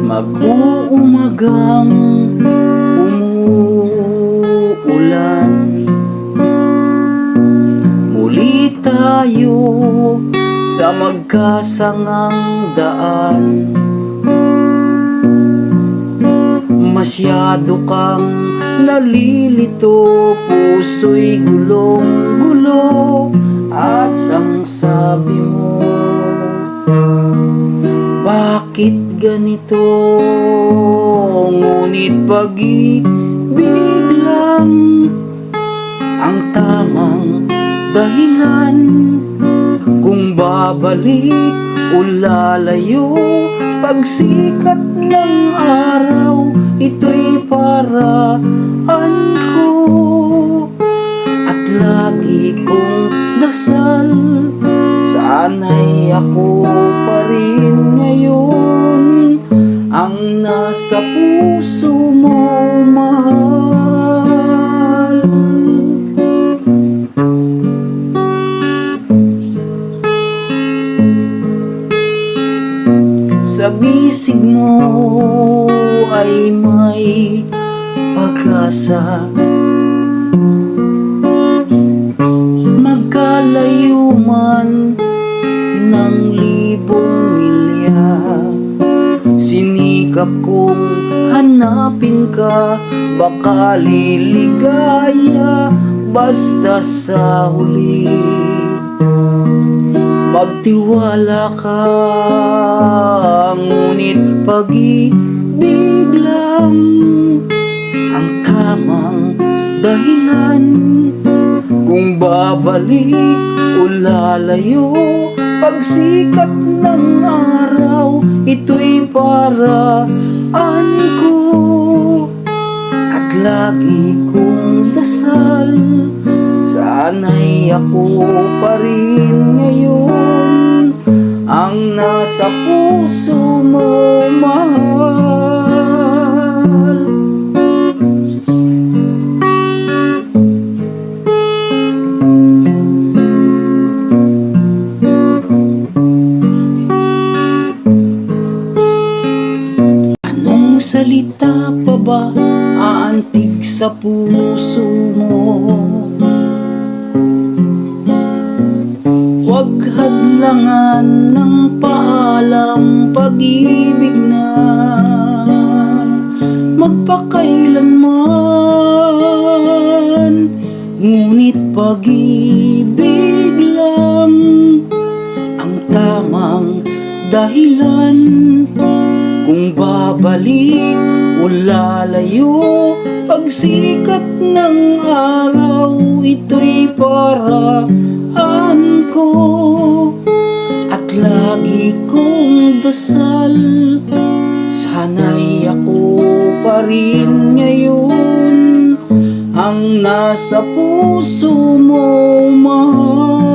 Mag-uumagang umuulan, muli tayo sa magkasangang daan. Masyado kang nalilito, puso'y gulong-gulo, at ang sabi mo, bakit ganito? Ngunit pag-ibig lang ang tamang dahilan. Kung babalik o lalayo, pagsikat ng araw, ito'y paraan ko. At lagi kong dasal, sana'y ako pa rin ngayon ang nasa puso mo, mahal. Sa bisig mo ay may pag-asa, magkalayo man ng libong milya. Sinikap kong hanapin ka, baka liligaya, basta sa huli magtiwala ka. Ngunit pag-ibig lang ang tamang dahilan. Kung babalik o lalayo, pagsikat ng araw, ito'y paraan ko. At lagi kong dasal, sana'y ako pa rin ngayon ang nasa puso mo, mahal. Anong salita pa ba aantig sa puso mo? Huwag hadlangan ng paalam, pag-ibig na magpakailanman. Ngunit pag-ibig lang ang tamang dahilan. Kung babalik o lalayo, pagsikat ng araw, ito'y paraan ko. At lagi kong dasal, sana'y ako pa rin ngayon ang nasa puso mo, mahal.